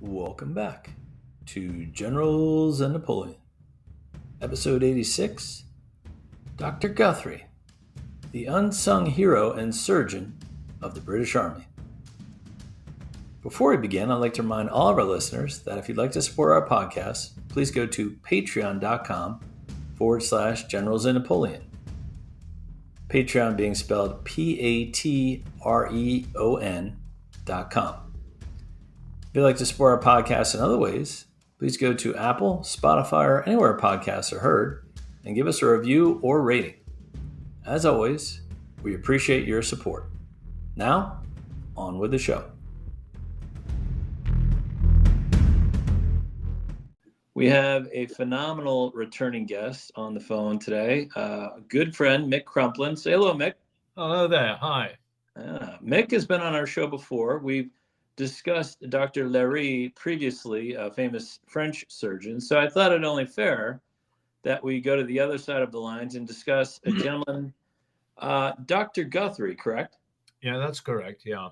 Welcome back to Generals and Napoleon, episode 86. Dr. Guthrie, the unsung hero and surgeon of the British Army. Before we begin, I'd like to remind all of our listeners that if you'd like to support our podcast, please go to patreon.com/Generals and Napoleon. Patreon being spelled Patreon.com. If you'd like to support our podcast in other ways, please go to Apple, Spotify, or anywhere podcasts are heard and give us a review or rating. As always, we appreciate your support. Now, on with the show. We have a phenomenal returning guest on the phone today, a good friend, Mick Cr. Say hello, Mick. Hello there. Hi. Mick has been on our show before. We've discussed Dr. Larry previously, a famous French surgeon. So I thought it only fair that we go to the other side of the lines and discuss a gentleman, Dr. Guthrie, correct? Yeah, that's correct. Yeah.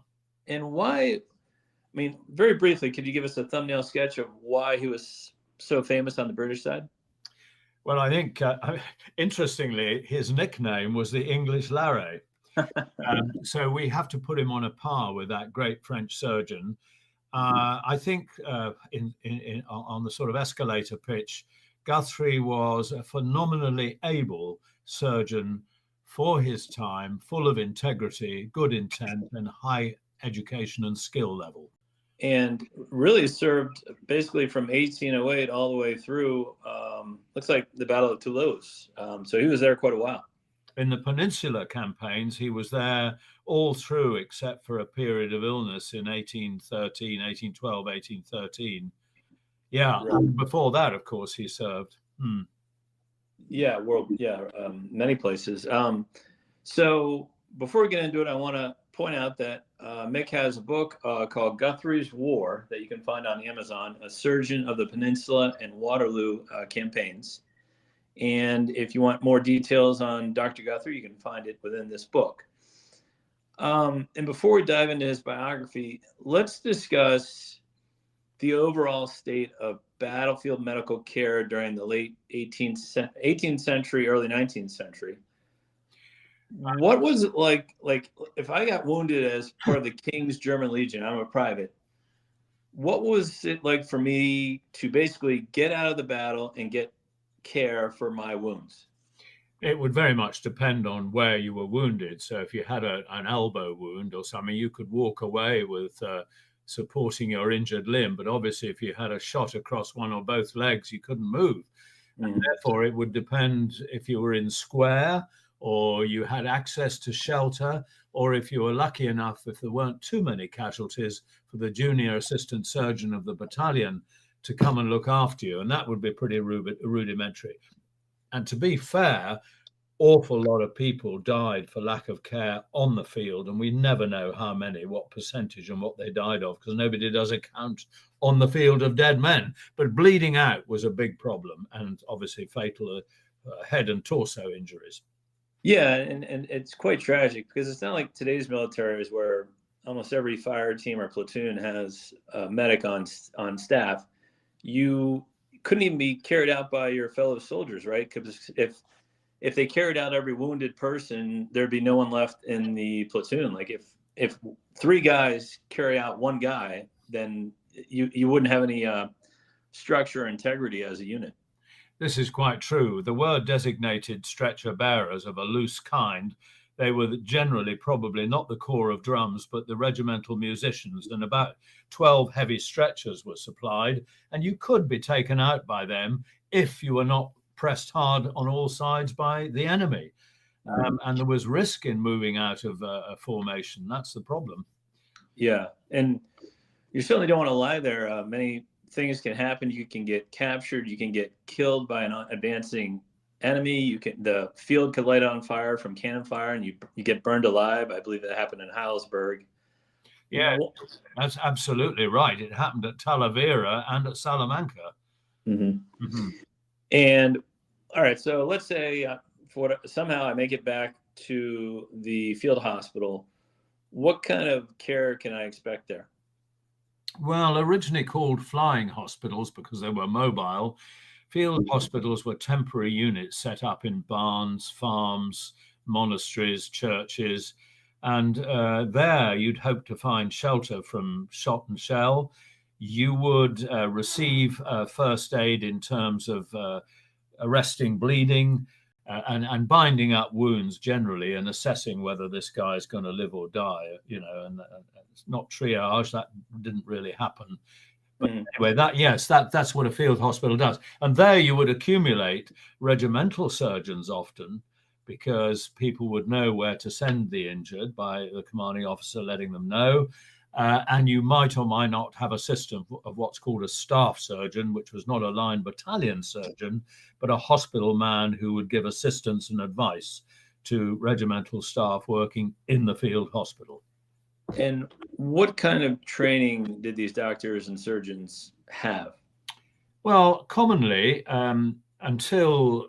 And why, very briefly, could you give us a thumbnail sketch of why he was so famous on the British side? Well, I think, interestingly, his nickname was the English Larry. So we have to put him on a par with that great French surgeon. I think on the sort of escalator pitch, Guthrie was a phenomenally able surgeon for his time, full of integrity, good intent, and high education and skill level. And really served basically from 1808 all the way through, looks like the Battle of Toulouse. So he was there quite a while. In the Peninsular campaigns, he was there all through, except for a period of illness in 1812, 1813. Yeah, right. Before that, of course, he served. Many places. So before we get into it, I want to point out that Mick has a book called Guthrie's War that you can find on Amazon, A Surgeon of the Peninsula and Waterloo Campaigns. And if you want more details on Dr. Guthrie, you can find it within this book. And before we dive into his biography, let's discuss the overall state of battlefield medical care during the late 18th century, early 19th century. What was it like if I got wounded as part of the King's German Legion, I'm a private, what was it like for me to basically get out of the battle and get care for my wounds? It would very much depend on where you were wounded. So if you had an elbow wound or something, you could walk away with supporting your injured limb. But obviously, if you had a shot across one or both legs, you couldn't move. And therefore, it would depend if you were in square or you had access to shelter, or if you were lucky enough, if there weren't too many casualties, for the junior assistant surgeon of the battalion to come and look after you. And that would be pretty rudimentary. And to be fair, awful lot of people died for lack of care on the field, and we never know how many, what percentage and what they died of, because nobody does a count on the field of dead men. But bleeding out was a big problem, and obviously fatal head and torso injuries. Yeah, and it's quite tragic, because it's not like today's militaries where almost every fire team or platoon has a medic on staff. You couldn't even be carried out by your fellow soldiers, right? Because if they carried out every wounded person, there'd be no one left in the platoon. Like if three guys carry out one guy, then you wouldn't have any structure or integrity as a unit. This is quite true. The word designated stretcher bearers of a loose kind. They were generally probably not the corps of drums, but the regimental musicians, and about 12 heavy stretchers were supplied, and you could be taken out by them if you were not pressed hard on all sides by the enemy. And there was risk in moving out of a formation. That's the problem. Yeah, and you certainly don't want to lie there. Many things can happen. You can get captured. You can get killed by an advancing enemy. The field could light on fire from cannon fire, and you get burned alive. I believe that happened in Heilsberg. Yeah, that's absolutely right. It happened at Talavera and at Salamanca. And all right, so let's say somehow I make it back to the field hospital. What kind of care can I expect there? Well, originally called flying hospitals because they were mobile, field hospitals were temporary units set up in barns, farms, monasteries, churches, and there you'd hope to find shelter from shot and shell. You would receive first aid in terms of arresting bleeding, and binding up wounds generally, and assessing whether this guy is going to live or die. And it's not triage. That didn't really happen. But anyway, that's what a field hospital does. And there you would accumulate regimental surgeons often, because people would know where to send the injured by the commanding officer letting them know. And you might or might not have a system of what's called a staff surgeon, which was not a line battalion surgeon, but a hospital man who would give assistance and advice to regimental staff working in the field hospital. And what kind of training did these doctors and surgeons have? Well, commonly, until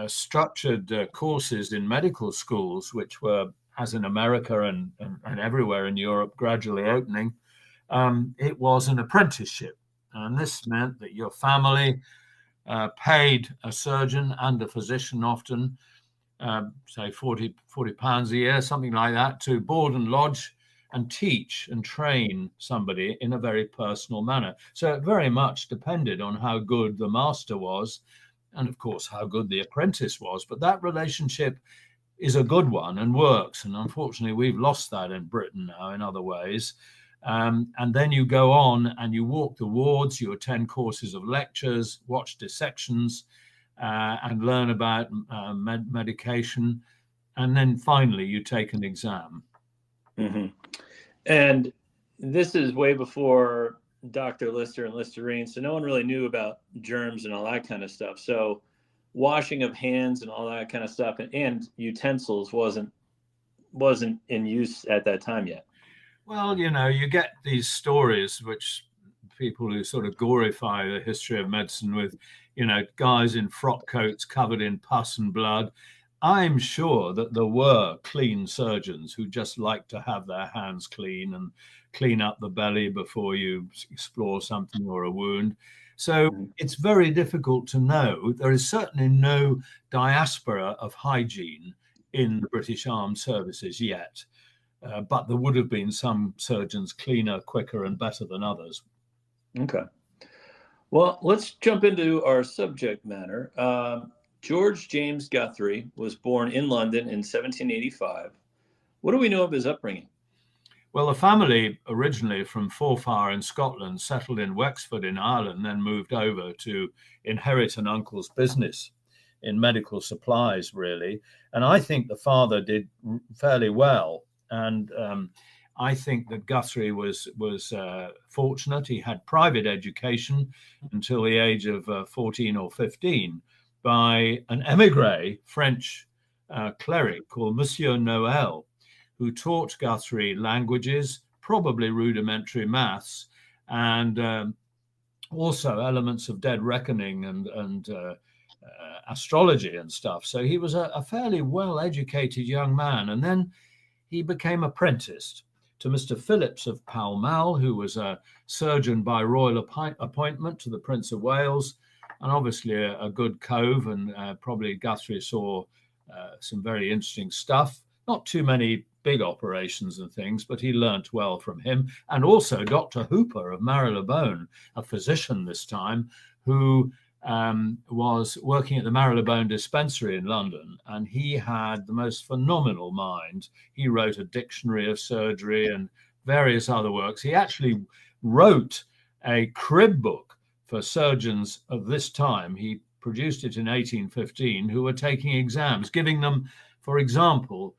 structured courses in medical schools, which were, as in America and everywhere in Europe, gradually opening, it was an apprenticeship. And this meant that your family paid a surgeon and a physician often, say 40 pounds a year, something like that, to board and lodge and teach and train somebody in a very personal manner. So it very much depended on how good the master was, and of course how good the apprentice was. But that relationship is a good one and works. And unfortunately, we've lost that in Britain now in other ways. And then you go on and you walk the wards, you attend courses of lectures, watch dissections, and learn about medication. And then finally, you take an exam. Mm-hmm. And this is way before Dr. Lister and Listerine, so no one really knew about germs and all that kind of stuff. So washing of hands and all that kind of stuff and utensils wasn't in use at that time yet. Well, you get these stories which people who sort of glorify the history of medicine with, guys in frock coats covered in pus and blood. I'm sure that there were clean surgeons who just like to have their hands clean and clean up the belly before you explore something or a wound. So it's very difficult to know. There is certainly no diaspora of hygiene in the British Armed Services yet, but there would have been some surgeons cleaner, quicker, and better than others. Okay. Well, let's jump into our subject matter. George James Guthrie was born in London in 1785. What do we know of his upbringing? Well, the family originally from Forfar in Scotland settled in Wexford in Ireland, then moved over to inherit an uncle's business in medical supplies, really. And I think the father did fairly well. And I think that Guthrie was fortunate. He had private education until the age of 14 or 15 by an émigré French cleric called Monsieur Noël, who taught Guthrie languages, probably rudimentary maths, and also elements of dead reckoning and astrology and stuff. So he was a fairly well-educated young man. And then he became apprenticed to Mr. Phillips of Pall Mall, who was a surgeon by royal appointment to the Prince of Wales, and obviously a good cove, and probably Guthrie saw some very interesting stuff. Not too many big operations and things, but he learnt well from him. And also Dr. Hooper of Marylebone, a physician this time, who was working at the Marylebone dispensary in London, and he had the most phenomenal mind. He wrote a dictionary of surgery and various other works. He actually wrote a crib book for surgeons of this time. He produced it in 1815, who were taking exams, giving them, for example,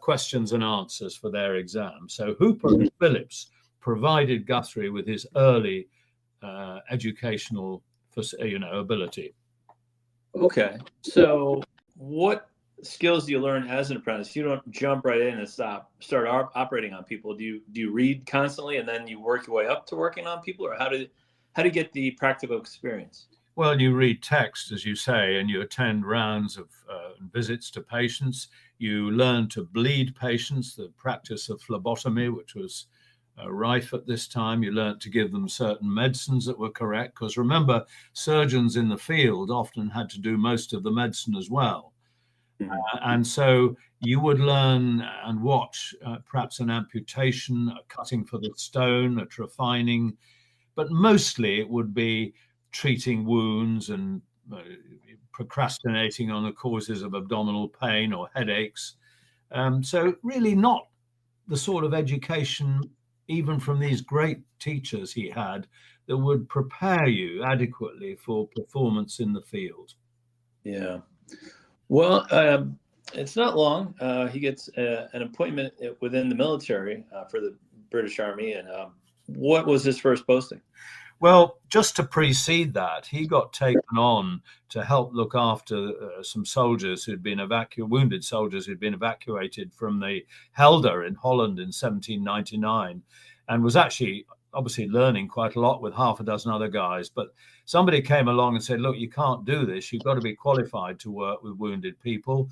questions and answers for their exams. So Hooper and Phillips provided Guthrie with his early educational ability. Okay. So what skills do you learn as an apprentice? You don't jump right in and start operating on people. Do you read constantly and then you work your way up to working on people, or how do you get the practical experience? Well, you read text, as you say, and you attend rounds of visits to patients. You learn to bleed patients, the practice of phlebotomy, which was rife at this time. You learnt to give them certain medicines that were correct, because remember, surgeons in the field often had to do most of the medicine as well. And so you would learn and watch perhaps an amputation, a cutting for the stone, a trephining, but mostly it would be treating wounds and procrastinating on the causes of abdominal pain or headaches. So really not the sort of education, even from these great teachers he had, that would prepare you adequately for performance in the field. Yeah. Well, it's not long. He gets an appointment within the military for the British Army. And what was his first posting? Well, just to precede that, he got taken on to help look after some soldiers who'd been wounded soldiers who'd been evacuated from the Helder in Holland in 1799, and was actually obviously learning quite a lot with half a dozen other guys. But somebody came along and said, look, you can't do this. You've got to be qualified to work with wounded people.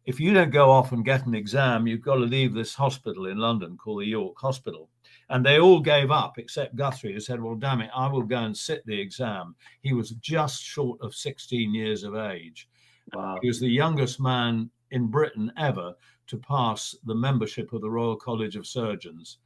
If you don't go off and get an exam, you've got to leave this hospital in London called the York Hospital. And they all gave up except Guthrie, who said, well, damn it, I will go and sit the exam. He was just short of 16 years of age. Wow. He was the youngest man in Britain ever to pass the membership of the Royal College of Surgeons.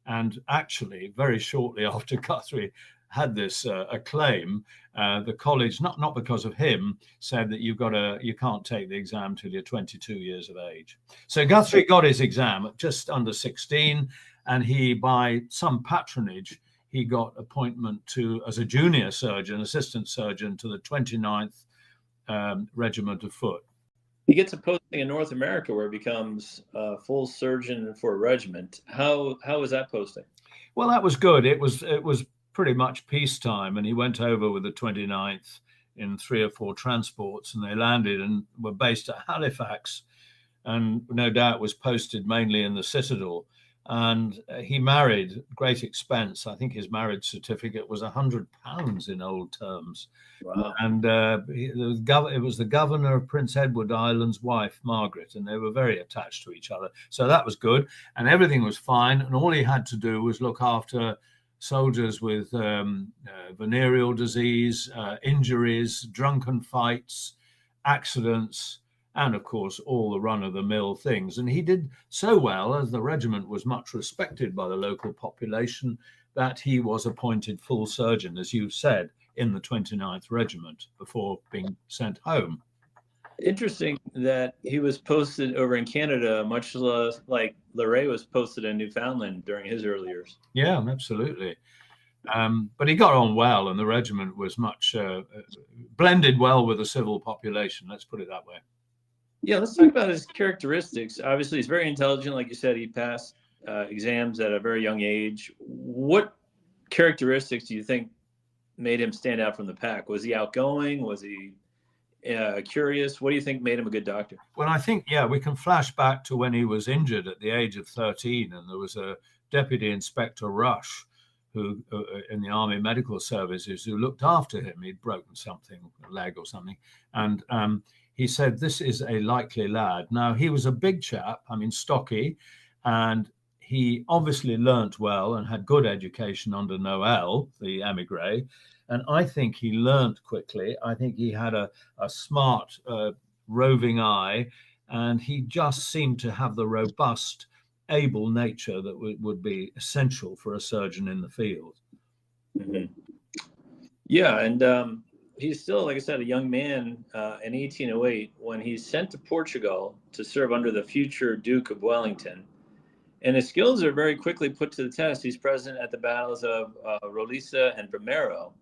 And actually, very shortly after Guthrie had this acclaim, the college, not because of him, said that you can't take the exam till you're 22 years of age. So Guthrie got his exam at just under 16, and he, by some patronage, he got appointment as a junior surgeon, assistant surgeon, to the 29th Regiment of Foot. He gets a posting in North America where he becomes a full surgeon for a regiment. How was that posting? Well, that was good. It was pretty much peacetime, and he went over with the 29th in 3 or 4 transports, and they landed and were based at Halifax, and no doubt was posted mainly in the Citadel. And he married, great expense. I think his marriage certificate was £100 in old terms. Wow. And it was the governor of Prince Edward Island's wife, Margaret, and they were very attached to each other. So that was good, and everything was fine. And all he had to do was look after soldiers with venereal disease, injuries, drunken fights, accidents, and of course all the run-of-the-mill things. And he did so well, as the regiment was much respected by the local population, that he was appointed full surgeon, as you said, in the 29th Regiment before being sent home. Interesting that he was posted over in Canada, much like Leray was posted in Newfoundland during his early years. Yeah, absolutely. But he got on well, and the regiment was much blended well with the civil population. Let's put it that way. Yeah, let's talk about his characteristics. Obviously, he's very intelligent. Like you said, he passed exams at a very young age. What characteristics do you think made him stand out from the pack? Was he outgoing? Was he curious? What do you think made him a good doctor? Well, I think, we can flash back to when he was injured at the age of 13, and there was a Deputy Inspector Rush who in the Army Medical Services who looked after him. He'd broken something, a leg or something, and he said, this is a likely lad. Now, he was a big chap, stocky, and he obviously learnt well and had good education under Noel, the emigre. And I think he learnt quickly. I think he had a smart, roving eye, and he just seemed to have the robust, able nature that would be essential for a surgeon in the field. Mm-hmm. Yeah, and he's still, like I said, a young man in 1808 when he's sent to Portugal to serve under the future Duke of Wellington. And his skills are very quickly put to the test. He's present at the battles of Roliça and Primero.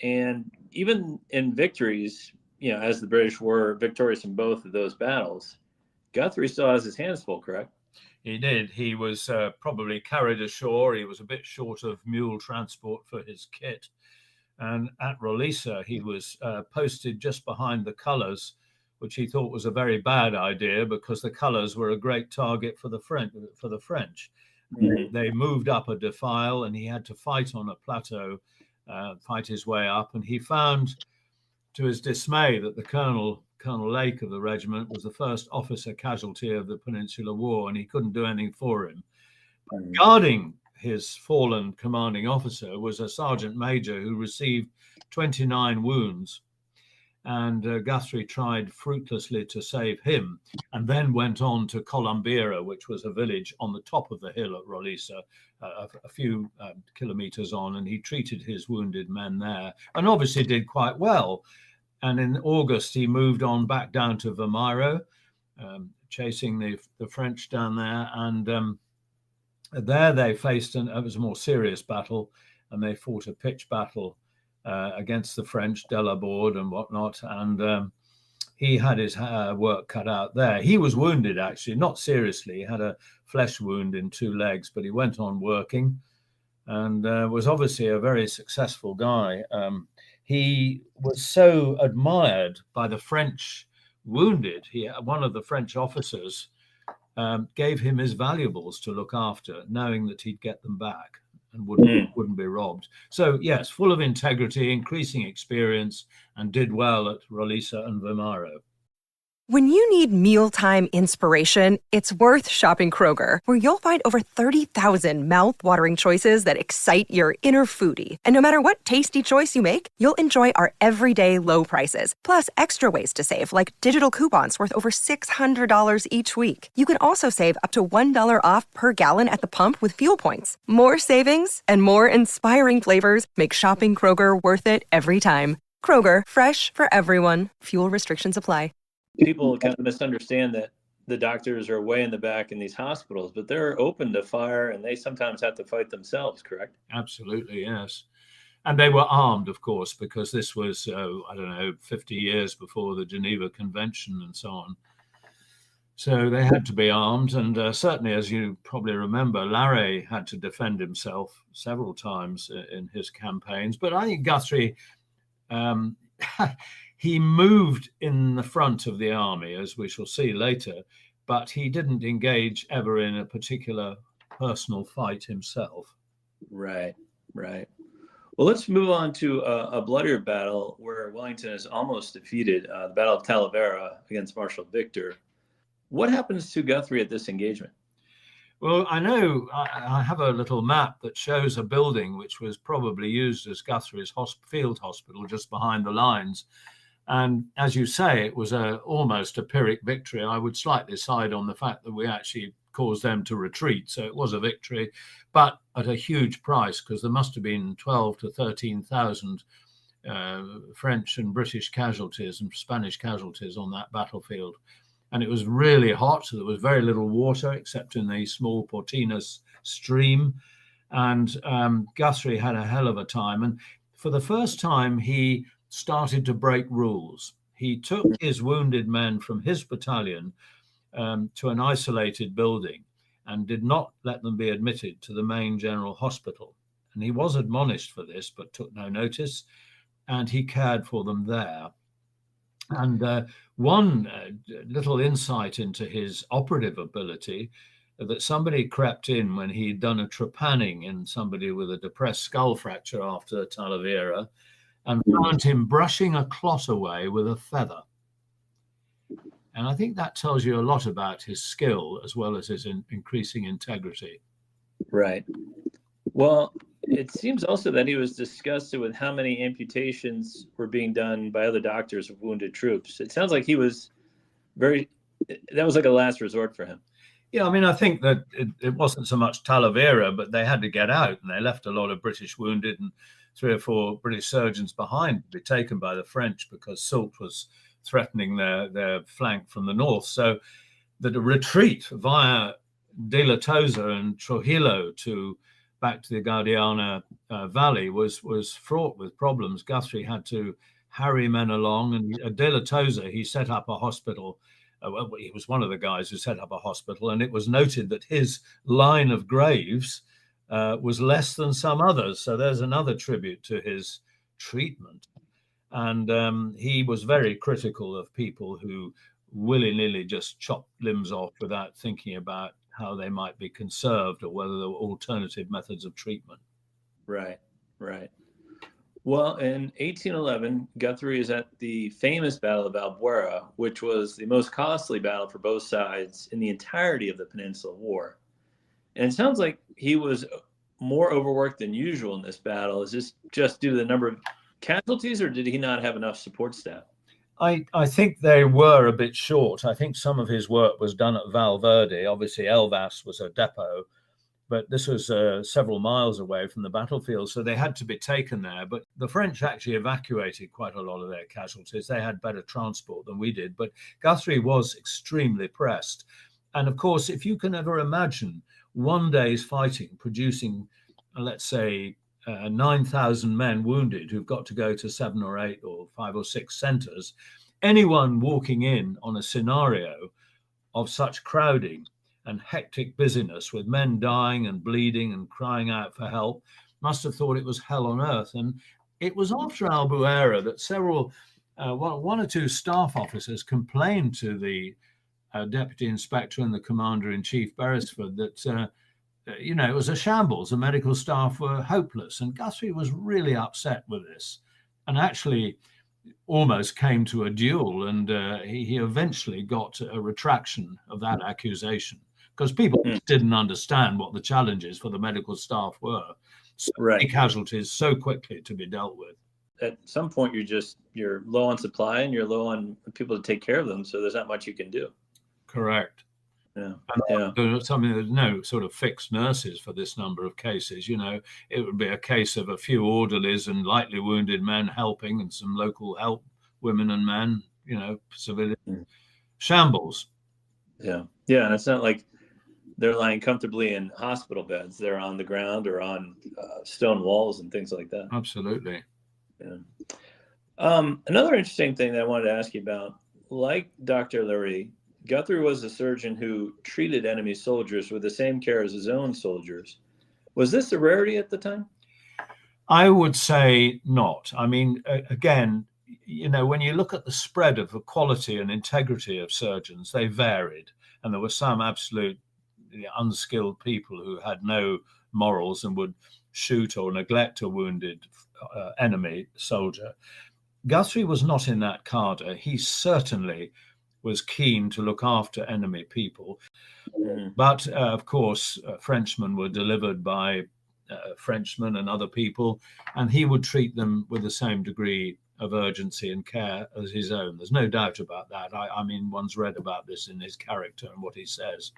And even in victories, as the British were victorious in both of those battles, Guthrie still has his hands full, correct? He did. He was probably carried ashore. He was a bit short of mule transport for his kit. And at Roliça, he was posted just behind the colours, which he thought was a very bad idea because the colours were a great target for the French. Mm-hmm. They moved up a defile, and he had to fight on a plateau, fight his way up. And he found, to his dismay, that the Colonel Lake of the regiment was the first officer casualty of the Peninsular War, and he couldn't do anything for him. Guarding his fallen commanding officer was a sergeant major who received 29 wounds. And Guthrie tried fruitlessly to save him, and then went on to Columbira, which was a village on the top of the hill at Rolisa, a few kilometers on, and he treated his wounded men there, and obviously did quite well. And in August, he moved on back down to Vimeiro, chasing the French down there, and there they faced, and it was a more serious battle, and they fought a pitched battle against the French, Delaborde and whatnot, and he had his work cut out there. He was wounded, actually, not seriously. He had a flesh wound in 2 legs, but he went on working, and was obviously a very successful guy. He was so admired by the French wounded. One of the French officers gave him his valuables to look after, knowing that he'd get them back and wouldn't be robbed. So yes, full of integrity, increasing experience, and did well at Rolisa and Vimeiro. When you need mealtime inspiration, it's worth shopping Kroger, where you'll find over 30,000 mouth-watering choices that excite your inner foodie. And no matter what tasty choice you make, you'll enjoy our everyday low prices, plus extra ways to save, like digital coupons worth over $600 each week. You can also save up to $1 off per gallon at the pump with fuel points. More savings and more inspiring flavors make shopping Kroger worth it every time. Kroger, fresh for everyone. Fuel restrictions apply. People kind of misunderstand that the doctors are way in the back in these hospitals, but they're open to fire, and they sometimes have to fight themselves, correct? Absolutely, yes. And they were armed, of course, because this was, 50 years before the Geneva Convention and so on. So they had to be armed. And certainly, as you probably remember, Larrey had to defend himself several times in his campaigns. But I think Guthrie, he moved in the front of the army, as we shall see later, but he didn't engage ever in a particular personal fight himself. Right. Well, let's move on to a bloodier battle where Wellington is almost defeated, the Battle of Talavera against Marshal Victor. What happens to Guthrie at this engagement? Well, I know I have a little map that shows a building which was probably used as Guthrie's field hospital just behind the lines. And as you say, it was almost a Pyrrhic victory. I would slightly side on the fact that we actually caused them to retreat. So it was a victory, but at a huge price, because there must have been 12 to 13,000 French and British casualties and Spanish casualties on that battlefield. And it was really hot. There was very little water except in the small Portinus stream. And Guthrie had a hell of a time. And for the first time, he started to break rules. He took his wounded men from his battalion to an isolated building and did not let them be admitted to the main general hospital. And he was admonished for this, but took no notice, and he cared for them there. And one little insight into his operative ability, that somebody crept in when he'd done a trepanning in somebody with a depressed skull fracture after Talavera, and found him brushing a clot away with a feather. And I think that tells you a lot about his skill as well as his increasing integrity. Right. Well, it seems also that he was disgusted with how many amputations were being done by other doctors of wounded troops. It sounds like he was that was like a last resort for him. Yeah, I mean, I think that it wasn't so much Talavera, but they had to get out, and they left a lot of British wounded and 3 or 4 British surgeons behind to be taken by the French, because Soult was threatening their flank from the north. So that a retreat via De La Tosa and Trujillo back to the Guadiana Valley was fraught with problems. Guthrie had to harry men along, and at De La Tosa, he set up a hospital. He was one of the guys who set up a hospital, and it was noted that his line of graves was less than some others. So there's another tribute to his treatment. And he was very critical of people who willy-nilly just chopped limbs off without thinking about how they might be conserved or whether there were alternative methods of treatment. Right. Well, in 1811, Guthrie is at the famous Battle of Albuera, which was the most costly battle for both sides in the entirety of the Peninsula War. And it sounds like he was more overworked than usual in this battle. Is this just due to the number of casualties, or did he not have enough support staff? I think they were a bit short. I think some of his work was done at Valverde. Obviously, Elvas was a depot, but this was several miles away from the battlefield, so they had to be taken there. But the French actually evacuated quite a lot of their casualties. They had better transport than we did, but Guthrie was extremely pressed. And of course, if you can ever imagine one day's fighting producing, let's say, 9,000 men wounded who've got to go to 7 or 8 or 5 or 6 centers, anyone walking in on a scenario of such crowding and hectic busyness with men dying and bleeding and crying out for help must have thought it was hell on earth. And it was after Albuera that several, one or two staff officers complained to the deputy inspector and the commander-in-chief Beresford that it was a shambles. The medical staff were hopeless, and Guthrie was really upset with this, and actually almost came to a duel. And he eventually got a retraction of that accusation because people didn't understand what the challenges for the medical staff were. So many casualties so quickly to be dealt with. At some point, you're low on supply and you're low on people to take care of them, so there's not much you can do. Correct. Yeah. There's no sort of fixed nurses for this number of cases. It would be a case of a few orderlies and lightly wounded men helping, and some local help, women and men, civilian shambles. Yeah. And it's not like they're lying comfortably in hospital beds. They're on the ground or on stone walls and things like that. Absolutely. Yeah. Another interesting thing that I wanted to ask you about, like Dr. Lurie, Guthrie was a surgeon who treated enemy soldiers with the same care as his own soldiers. Was this a rarity at the time? I would say not. I mean, again, when you look at the spread of the quality and integrity of surgeons, they varied. And there were some absolute unskilled people who had no morals and would shoot or neglect a wounded enemy soldier. Guthrie was not in that cadre. He certainly was keen to look after enemy people. But of course, Frenchmen were delivered by Frenchmen and other people, and he would treat them with the same degree of urgency and care as his own. There's no doubt about that. I mean, one's read about this in his character and what he says.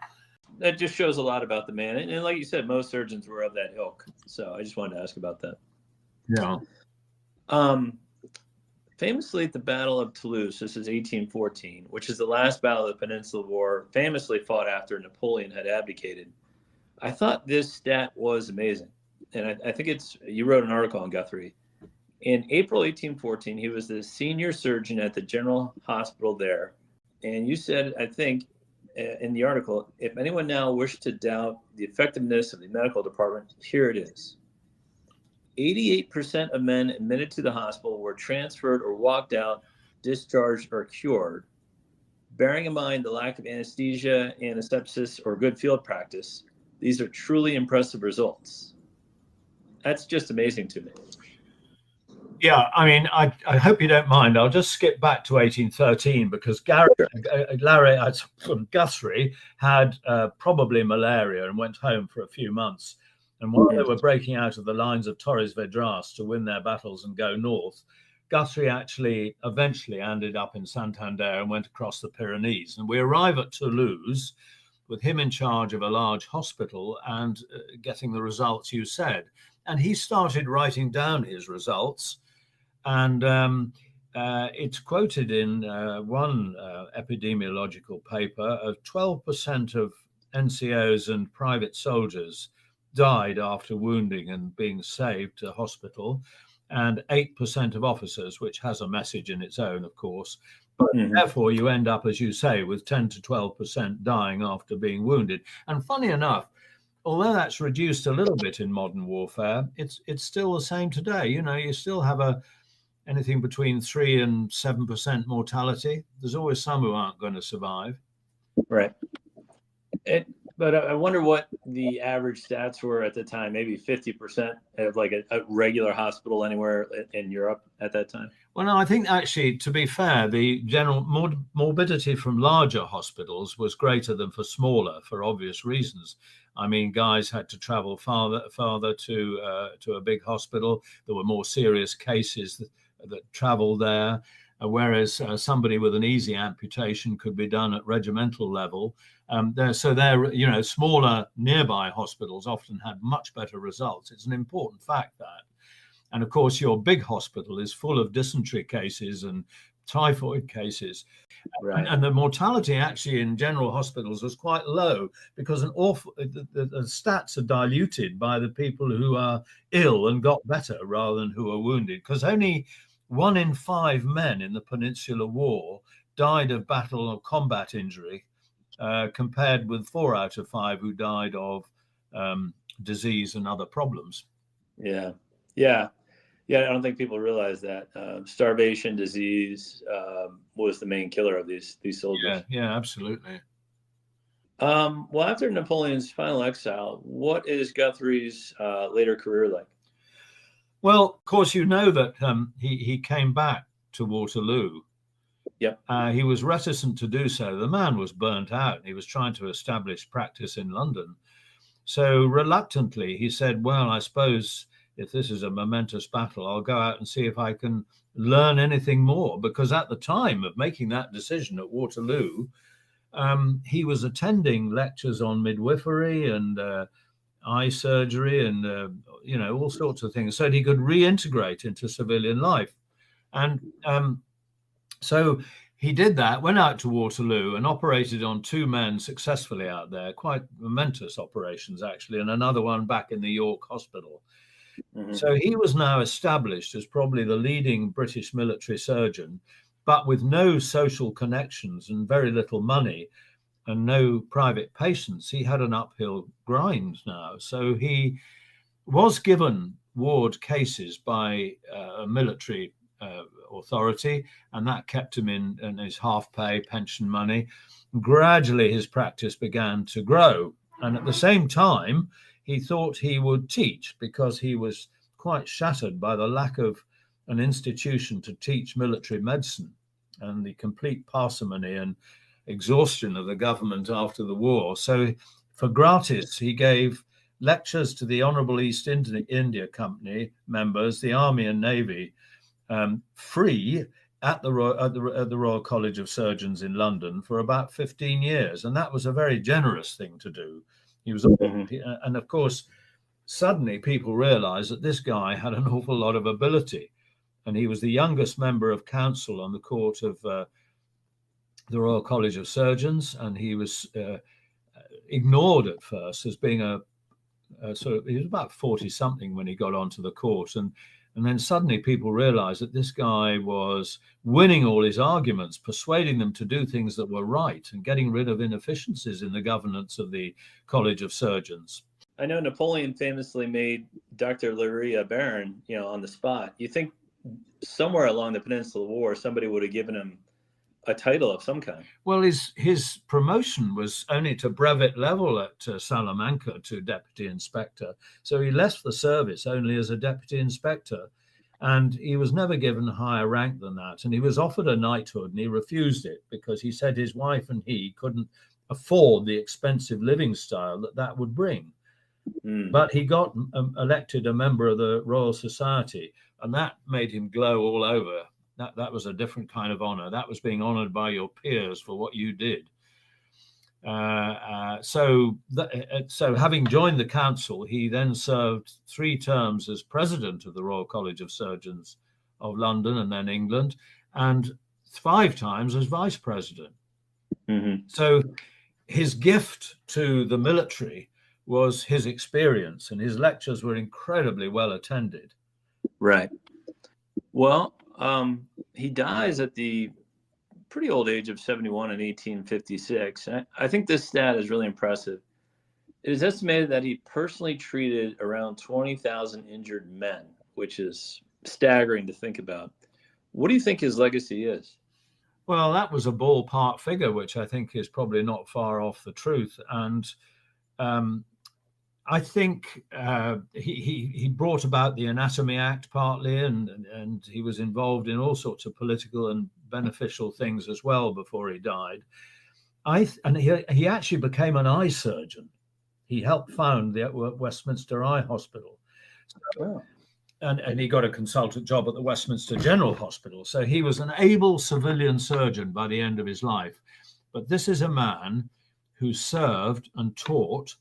That just shows a lot about the man. And like you said, most surgeons were of that ilk. So I just wanted to ask about that. Yeah. Famously at the Battle of Toulouse, this is 1814, which is the last battle of the Peninsular War, famously fought after Napoleon had abdicated. I thought this stat was amazing. And I think you wrote an article on Guthrie. In April 1814, he was the senior surgeon at the General Hospital there. And you said, I think, in the article, if anyone now wished to doubt the effectiveness of the medical department, here it is. 88% of men admitted to the hospital were transferred or walked out, discharged, or cured. Bearing in mind the lack of anesthesia, antisepsis, or good field practice, these are truly impressive results. That's just amazing to me. Yeah, I mean, I hope you don't mind. I'll just skip back to 1813 because Guthrie had probably malaria and went home for a few months. And while they were breaking out of the lines of Torres Vedras to win their battles and go north, Guthrie actually eventually ended up in Santander and went across the Pyrenees. And we arrive at Toulouse with him in charge of a large hospital and getting the results you said. And he started writing down his results. And it's quoted in one epidemiological paper of 12% of NCOs and private soldiers died after wounding and being saved to hospital, and 8% of officers, which has a message in its own, of course. But therefore, you end up, as you say, with 10 to 12% dying after being wounded. And funny enough, although that's reduced a little bit in modern warfare, it's still the same today. You still have anything between 3 and 7% mortality. There's always some who aren't going to survive. Right. But I wonder what the average stats were at the time, maybe 50% of like a regular hospital anywhere in Europe at that time. Well, no, I think actually, to be fair, the general morbidity from larger hospitals was greater than for smaller, for obvious reasons. I mean, guys had to travel farther to a big hospital. There were more serious cases that traveled there, whereas somebody with an easy amputation could be done at regimental level. Smaller nearby hospitals often had much better results. It's an important fact that. And of course, your big hospital is full of dysentery cases and typhoid cases. Right. And the mortality actually in general hospitals was quite low, because the stats are diluted by the people who are ill and got better rather than who are wounded, because only 1 in 5 men in the Peninsular War died of battle or combat injury, compared with 4 out of 5 who died of disease and other problems. Yeah. I don't think people realize that starvation, disease was the main killer of these soldiers. Yeah, absolutely. Well, after Napoleon's final exile, what is Guthrie's later career like? Well, of course, you know that he came back to Waterloo. Yep. He was reticent to do so. The man was burnt out. He was trying to establish practice in London. So reluctantly, he said, well, I suppose if this is a momentous battle, I'll go out and see if I can learn anything more. Because at the time of making that decision at Waterloo, he was attending lectures on midwifery and eye surgery and, all sorts of things, so that he could reintegrate into civilian life. And so he did that, went out to Waterloo and operated on 2 men successfully out there, quite momentous operations, actually, and another one back in the York Hospital. Mm-hmm. So he was now established as probably the leading British military surgeon, but with no social connections and very little money and no private patients. He had an uphill grind now. So he was given ward cases by a military authority, and that kept him in his half-pay pension money. Gradually, his practice began to grow. And at the same time, he thought he would teach, because he was quite shattered by the lack of an institution to teach military medicine and the complete parsimony and exhaustion of the government after the war. So for gratis, he gave lectures to the Honourable East India Company members, the Army and Navy, free at the Royal College of Surgeons in London for about 15 years. And that was a very generous thing to do. He was, and of course, suddenly people realized that this guy had an awful lot of ability. And he was the youngest member of council on the court of the Royal College of Surgeons. And he was ignored at first as being he was about 40 something when he got onto the court. And then suddenly people realized that this guy was winning all his arguments, persuading them to do things that were right and getting rid of inefficiencies in the governance of the College of Surgeons. I know Napoleon famously made Dr. Leary a baron, on the spot. You think somewhere along the Peninsular War, somebody would have given him a title of some kind? Well, his promotion was only to brevet level at Salamanca to deputy inspector. So he left the service only as a deputy inspector, and he was never given higher rank than that. And he was offered a knighthood, and he refused it because he said his wife and he couldn't afford the expensive living style that would bring. But he got elected a member of the Royal Society, and that made him glow all over. That was a different kind of honor. That was being honored by your peers for what you did. So having joined the council, he then served 3 terms as president of the Royal College of Surgeons of London and then England, and 5 times as vice president. So his gift to the military was his experience, and his lectures were incredibly well attended. Right. Well, he dies at the pretty old age of 71 in 1856. I think this stat is really impressive. It is estimated that he personally treated around 20,000 injured men, which is staggering to think about. What do you think his legacy is? Well, that was a ballpark figure, which I think is probably not far off the truth. And I think he brought about the Anatomy Act partly, and he was involved in all sorts of political and beneficial things as well before he died. And he actually became an eye surgeon. he helped found the Westminster Eye Hospital. Oh. And he got a consultant job at the Westminster General Hospital. So he was an able civilian surgeon by the end of his life. But this is a man who served and taught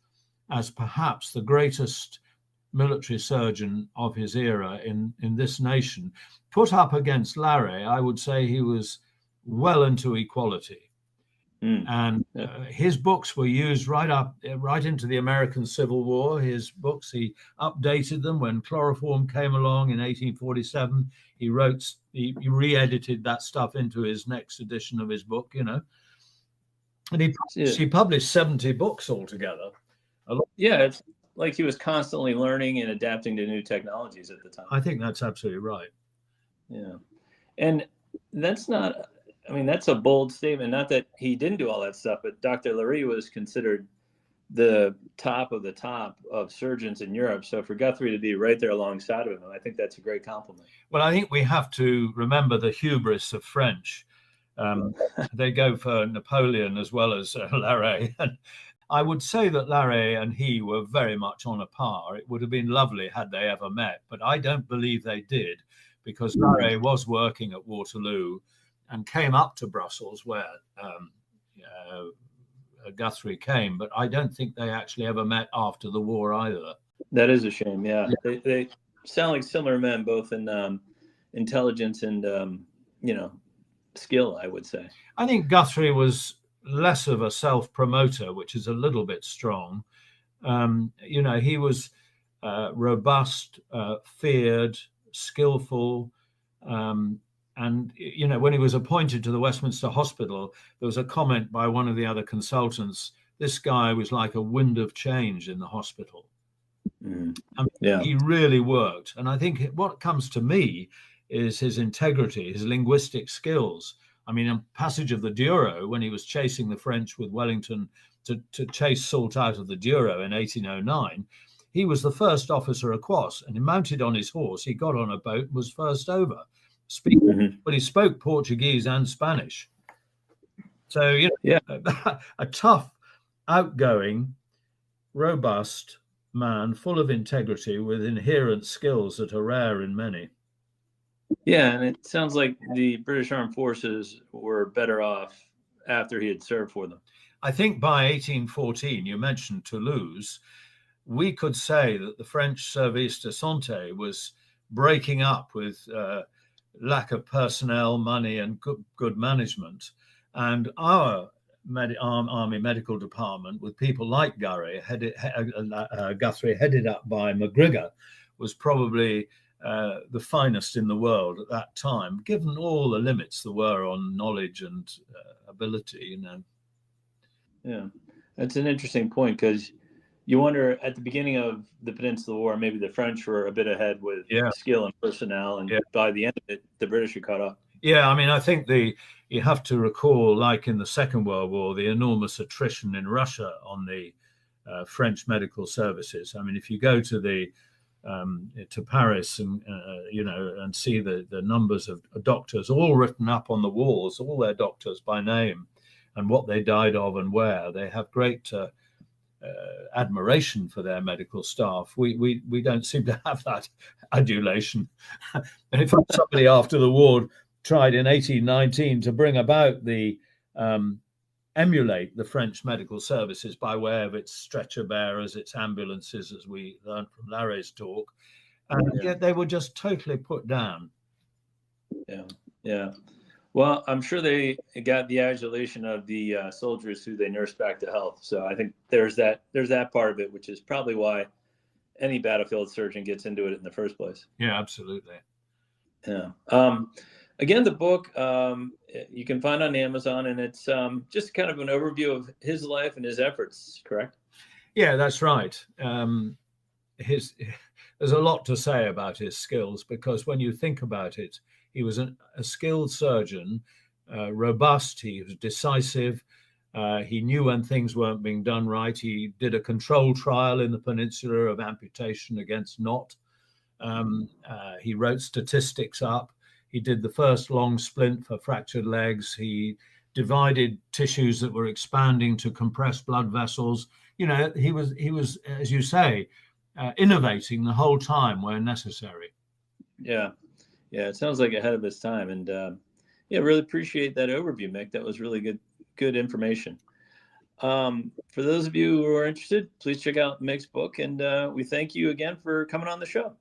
as perhaps the greatest military surgeon of his era in this nation. Put up against Larrey, I would say he was well into equality. And his books were used right into the American Civil War. His books, he updated them when chloroform came along in 1847. He re-edited that stuff into his next edition of his book, you know. And he published 70 books altogether. Yeah, it's like he was constantly learning and adapting to new technologies at the time. I think that's absolutely right. Yeah. And that's not, I mean, that's a bold statement. Not that he didn't do all that stuff, but Dr. Larrey was considered the top of the top of surgeons in Europe. So for Guthrie to be right there alongside of him, I think that's a great compliment. Well, I think we have to remember the hubris of French. They go for Napoleon as well as Larrey. And I would say that Larrey and he were very much on a par. It would have been lovely had they ever met, but I don't believe they did, because Larrey was working at Waterloo and came up to Brussels where Guthrie came, but I don't think they actually ever met after the war either. That is a shame, yeah. They sound like similar men, both in intelligence and, skill, I would say. I think Guthrie was less of a self-promoter, which is a little bit strong. He was robust, feared, skillful, and, when he was appointed to the Westminster Hospital, there was a comment by one of the other consultants, this guy was like a wind of change in the hospital. He really worked. And I think what comes to me is his integrity, his linguistic skills. I mean, in Passage of the Douro, when he was chasing the French with Wellington to chase Soult out of the Douro in 1809, he was the first officer across, and he mounted on his horse. He got on a boat and was first over. But he spoke Portuguese and Spanish. So, a tough, outgoing, robust man, full of integrity, with inherent skills that are rare in many. Yeah, and it sounds like the British Armed Forces were better off after he had served for them. I think by 1814, you mentioned Toulouse, we could say that the French Service de Santé was breaking up with lack of personnel, money, and good management. And our Army Medical Department, with people like Guthrie, headed up by McGregor, was probably the finest in the world at that time, given all the limits there were on knowledge and ability. Yeah, that's an interesting point, because you wonder at the beginning of the Peninsula War, maybe the French were a bit ahead with skill and personnel, and by the end of it, the British were caught up. Yeah, I mean, I think you have to recall, like in the Second World War, the enormous attrition in Russia on the French medical services. I mean, if you go to Paris and and see the numbers of doctors all written up on the walls, all their doctors by name, and what they died of and where, they have great admiration for their medical staff. We don't seem to have that adulation. And in fact, somebody after the war tried in 1819 to bring about the emulate the French medical services by way of its stretcher bearers, its ambulances, as we learned from Larrey's talk, and yet they were just totally put down. Yeah. Well, I'm sure they got the adulation of the soldiers who they nursed back to health. So I think there's that part of it, which is probably why any battlefield surgeon gets into it in the first place. Yeah, absolutely. Yeah. Again, the book you can find on Amazon, and it's just kind of an overview of his life and his efforts, correct? Yeah, that's right. There's a lot to say about his skills, because when you think about it, he was a skilled surgeon, robust, he was decisive, he knew when things weren't being done right. He did a control trial in the Peninsula of amputation against Nott. He wrote statistics up. He did the first long splint for fractured legs. He divided tissues that were expanding to compress blood vessels. You know, he was, as you say, innovating the whole time where necessary. Yeah. Yeah. It sounds like ahead of his time. And yeah, really appreciate that overview, Mick. That was really good information. For those of you who are interested, please check out Mick's book. And we thank you again for coming on the show.